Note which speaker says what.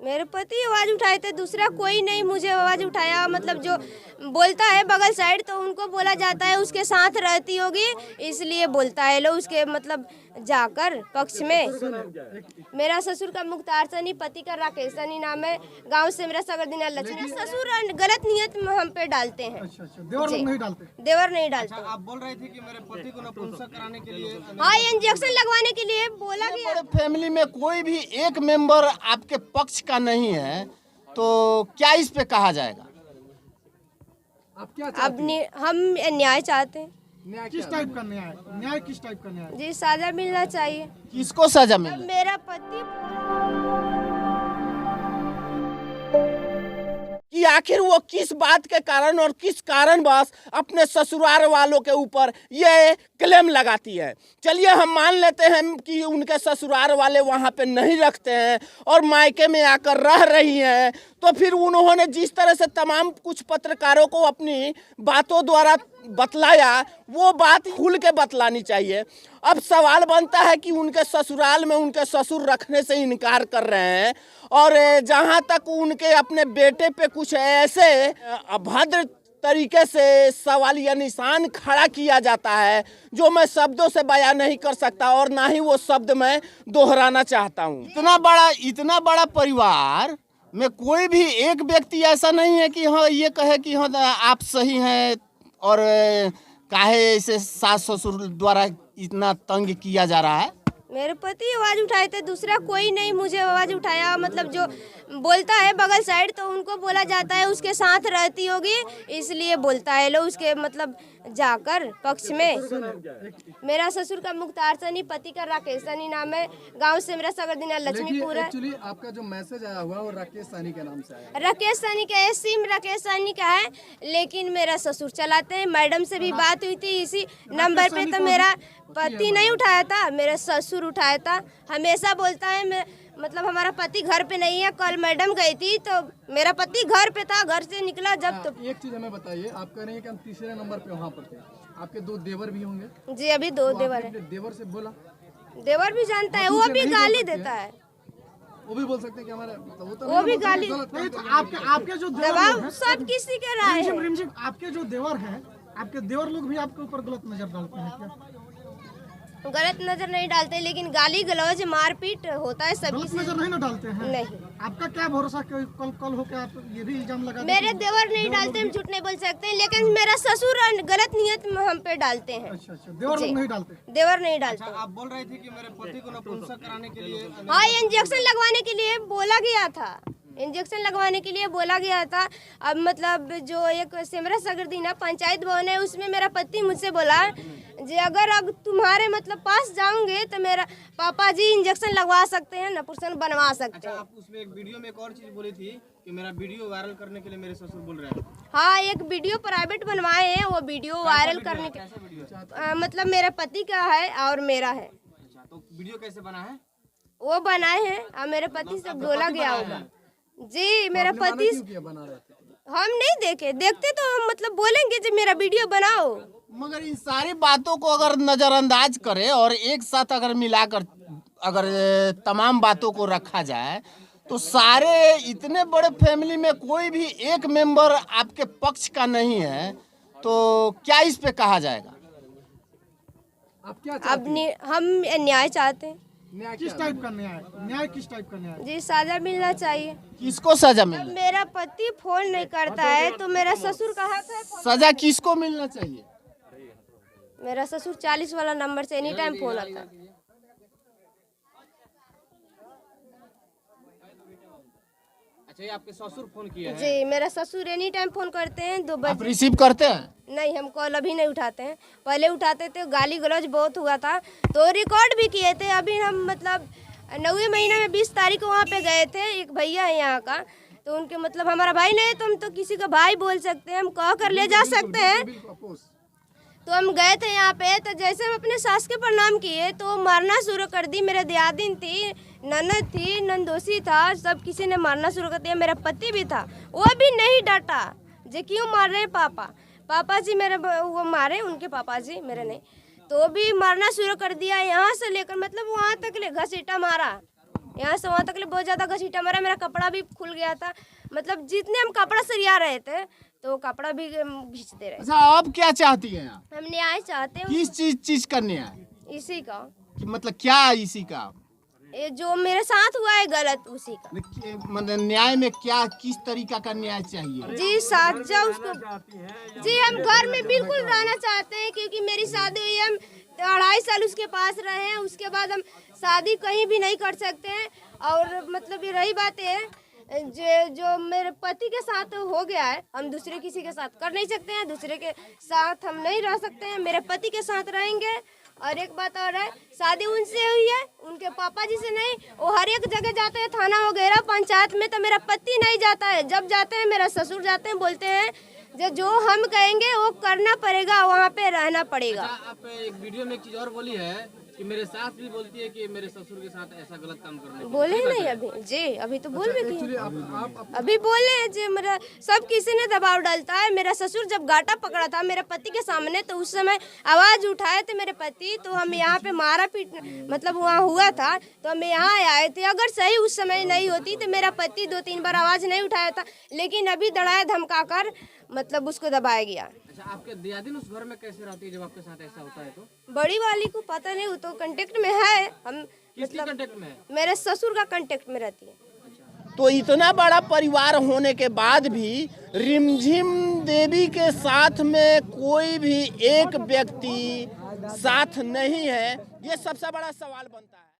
Speaker 1: मेरे पति आवाज़ उठाए थे, दूसरा कोई नहीं मुझे आवाज़ उठाया। मतलब जो बोलता है बगल साइड तो उनको बोला जाता है उसके साथ रहती होगी इसलिए बोलता है लो उसके मतलब जाकर पक्ष में। मेरा ससुर का मुख्तार सनी, पति का राकेश सनी नाम है, गांव से मेरा सगर दिना लक्ष्मी। ससुर गलत नियत में हम पे डालते हैं।
Speaker 2: अच्छा, देवर लोग नहीं डालते?
Speaker 1: देवर नहीं डालते।
Speaker 3: आप बोल रहे थे कि मेरे पति को नपुंसक कराने के लिए,
Speaker 1: हाँ, इंजेक्शन लगवाने के लिए बोला गया।
Speaker 4: फैमिली में कोई भी एक मेंबर आपके पक्ष का नहीं है तो क्या इस पे कहा जाएगा?
Speaker 2: आप क्या
Speaker 1: अब हम न्याय चाहते हैं।
Speaker 2: न्याय किस टाइप का न्याय? न्याय किस टाइप का न्याय?
Speaker 1: जी, सजा मिलना चाहिए।
Speaker 4: किसको सजा मिले?
Speaker 1: मेरा पति
Speaker 4: कि आखिर वो किस बात के कारण और किस कारणवश अपने ससुराल वालों के ऊपर ये क्लेम लगाती है। चलिए हम मान लेते हैं कि उनके ससुराल वाले वहाँ पे नहीं रखते हैं और मायके में आकर रह रही हैं, तो फिर उन्होंने जिस तरह से तमाम कुछ पत्रकारों को अपनी बातों द्वारा बतलाया वो बात खुल के बतलानी चाहिए। अब सवाल बनता है कि उनके ससुराल में उनके ससुर रखने से इनकार कर रहे हैं और जहाँ तक उनके अपने बेटे पे कुछ ऐसे अभद्र तरीके से सवालिया निशान खड़ा किया जाता है जो मैं शब्दों से बयां नहीं कर सकता और ना ही वो शब्द मैं दोहराना चाहता हूँ। इतना बड़ा परिवार में कोई भी एक व्यक्ति ऐसा नहीं है कि हाँ ये कहे कि हाँ आप सही हैं और काहे इसे सास ससुर द्वारा इतना तंग किया जा रहा है?
Speaker 1: मेरे पति आवाज़ उठाए थे, दूसरा कोई नहीं मुझे आवाज़ उठाया। मतलब जो बोलता है बगल साइड तो उनको बोला जाता है उसके साथ रहती होगी इसलिए बोलता है लो उसके मतलब जाकर पक्ष में। मेरा ससुर का मुख्तार सनी, पति का राकेश सनी नाम है, गांव से मेरा सगर दिना लक्ष्मीपुर है।
Speaker 2: एक्चुअली आपका जो मैसेज आया हुआ वो राकेश सानी के नाम से आया।
Speaker 1: राकेश सानी का है, सिम राकेश सानी का है, लेकिन मेरा ससुर चलाते हैं। मैडम से भी बात हुई थी इसी नंबर पे, तो मेरा पति नहीं उठाया था, मेरा ससुर उठाया था। हमेशा बोलता है मैं मतलब हमारा पति घर पे नहीं है। कल मैडम गई थी तो मेरा पति घर पे था, घर से निकला जब तो।
Speaker 2: एक चीज हमें बताइए, आप कह रहे हैं कि हम तीसरे नंबर पे वहाँ पर थे, आपके 2 देवर भी होंगे?
Speaker 1: जी, अभी 2 देवर है।
Speaker 2: देवर से बोला?
Speaker 1: देवर भी जानता है, वो भी गाली देता है।
Speaker 2: वो भी बोल सकते हैं कि हमारे
Speaker 1: वो भी गाली।
Speaker 2: नहीं तो आपके जो
Speaker 1: दबाव सब किसी के रहा है।
Speaker 2: रिमझिम आपके जो देवर हैं, आपके देवर लोग भी आपके ऊपर गलत नजर डालते हैं क्या?
Speaker 1: गलत नजर नहीं डालते, लेकिन गाली गलौज मारपीट होता है सभी
Speaker 2: गलत नजर नहीं डालते हैं?
Speaker 1: नहीं।
Speaker 2: आपका क्या भरोसा कि कल होकर आप ये भी इल्जाम लगा?
Speaker 1: मेरे देवर नहीं डालते, हम झूठ नहीं बोल सकते, लेकिन मेरा ससुर गलत नियत में हम पे डालते हैं।
Speaker 2: अच्छा, देवर लोग नहीं डालते?
Speaker 1: देवर नहीं डालते।
Speaker 3: आप बोल रहे थे कि मेरे पति को नपुंसक कराने के लिए,
Speaker 1: हाँ, इंजेक्शन लगवाने के लिए बोला गया था। इंजेक्शन लगवाने के लिए बोला गया था। अब मतलब जो एक सिमरा सगर दीना पंचायत भवन है उसमें मेरा पति मुझसे बोला जी अगर अब तुम्हारे मतलब पास जाऊंगे तो मेरा पापा जी इंजेक्शन लगवा सकते हैं, नपुंसक बनवा सकते हैं।
Speaker 3: आप उसमें एक वीडियो में एक और चीज बोली थी कि मेरा वीडियो वायरल करने के लिए मेरे ससुर बोल रहे हैं।
Speaker 1: हाँ, एक वीडियो प्राइवेट बनवाए हैं, वो वीडियो वायरल करने के मतलब मेरे पति का है और मेरा है।
Speaker 3: अच्छा, तो वीडियो कैसे बना है?
Speaker 1: वो बनाए हैं और मेरे पति से बोला गया होगा। जी, मेरा पति हम नहीं देखते तो हम मतलब बोलेंगे जी मेरा वीडियो बनाओ।
Speaker 4: मगर इन सारी बातों को अगर नज़रअंदाज करें और एक साथ अगर मिलाकर अगर तमाम बातों को रखा जाए तो सारे इतने बड़े फैमिली में कोई भी एक मेंबर आपके पक्ष का नहीं है तो क्या इस पे कहा जाएगा?
Speaker 2: आप क्या
Speaker 1: अब हम न्याय चाहते हैं।
Speaker 2: किस टाइप का न्याय? न्याय किस टाइप का न्याय?
Speaker 1: जी, सजा मिलना चाहिए।
Speaker 4: किसको सजा मिले?
Speaker 1: मेरा पति फोन नहीं करता है तो मेरा ससुर का हक है।
Speaker 4: सजा किसको मिलना चाहिए?
Speaker 1: मेरा ससुर 40 वाला नंबर से एनी टाइम फोन आता है।
Speaker 3: अच्छा, ये आपके ससुर फोन किए हैं?
Speaker 1: जी, मेरा ससुर एनी टाइम फोन करते हैं 2
Speaker 4: आप
Speaker 1: बजे।
Speaker 4: रिसीव करते हैं?
Speaker 1: नहीं, हम कॉल अभी नहीं उठाते हैं, पहले उठाते थे, गाली गलौज बहुत हुआ था तो रिकॉर्ड भी किए थे। अभी हम मतलब 9वें महीने में 20 तारीख को वहाँ पे गए थे, एक भैया है यहाँ का, तो उनके मतलब हमारा भाई नहीं है तो हम तो किसी का भाई बोल सकते हैं, हम कह कर ले जा सकते हैं। तो हम गए थे यहाँ पे, तो जैसे हम अपने सास के प्रणाम किए तो मारना शुरू कर दी। मेरे दियादिन थी, ननद थी, नंदोसी था, सब किसी ने मारना शुरू कर दिया। मेरा पति भी था, वो भी नहीं डांटा जे क्यों मार रहे हैं पापा जी मेरे वो मारे, उनके पापा जी मेरे नहीं, तो भी मारना शुरू कर दिया। यहाँ से लेकर मतलब वहाँ तक ले घसीटा मारा। यहाँ से वहाँ तक ले बहुत ज़्यादा घसीटा मारा, मेरा कपड़ा भी खुल गया था। मतलब जितने हम कपड़ा सरिया रहे थे तो कपड़ा भी खींचते रहे।
Speaker 5: अच्छा, अब क्या चाहती हैं आप?
Speaker 1: हम न्याय चाहते हैं
Speaker 5: किस चीज करने है?
Speaker 1: इसी का,
Speaker 5: मतलब क्या इसी का?
Speaker 1: ये जो मेरे साथ हुआ है गलत उसी का।
Speaker 5: मतलब न्याय में क्या, किस तरीका का न्याय चाहिए?
Speaker 1: जी साजा उसको, जी हम घर में बिल्कुल रहना चाहते हैं क्योंकि मेरी शादी हुई है, हम 2.5 साल उसके पास रहे हैं, उसके बाद हम शादी कहीं भी नहीं कर सकते हैं। और मतलब ये रही बात है जो मेरे पति के साथ हो गया है, हम दूसरे किसी के साथ कर नहीं सकते हैं, दूसरे के साथ हम नहीं रह सकते हैं, मेरे पति के साथ रहेंगे। और एक बात और है, शादी उनसे हुई है, उनके पापा जी से नहीं। वो हर एक जगह जाते हैं, थाना वगैरह पंचायत में, तो मेरा पति नहीं जाता है। जब जाते हैं मेरा ससुर जाते हैं, बोलते हैं जो हम कहेंगे वो करना पड़ेगा, वहाँ पे रहना पड़ेगा।
Speaker 3: आप एक वीडियो में एक चीज और बोली है कि मेरे सास भी बोलती है कि मेरे ससुर के साथ ऐसा गलत काम करने।
Speaker 1: बोले ही नहीं अभी जी, अभी तो बोल भी किए, अभी बोले हैं जी। मेरा सब किसी ने दबाव डालता है। मेरा ससुर जब गाटा पकड़ा था मेरे पति के सामने, तो उस समय आवाज उठाए थे मेरे पति, तो हम यहाँ पे मारा पीट मतलब वहाँ हुआ था, तो हम यहाँ आए थे। अगर सही उस समय नहीं होती तो मेरा पति 2-3 बार आवाज नहीं उठाया था, लेकिन अभी दड़ाया धमका कर मतलब उसको दबाया गया।
Speaker 3: अच्छा, आपके दियादिन उस घर में कैसे रहती है जब आपके साथ ऐसा होता है? तो
Speaker 1: बड़ी वाली को पता नहीं, वो तो कांटेक्ट में है। हम
Speaker 3: किसके कांटेक्ट में है?
Speaker 1: मेरे ससुर का कांटेक्ट में रहती है।
Speaker 4: तो इतना बड़ा परिवार होने के बाद भी रिमझिम देवी के साथ में कोई भी एक व्यक्ति साथ नहीं है, ये सबसे बड़ा सवाल बनता है।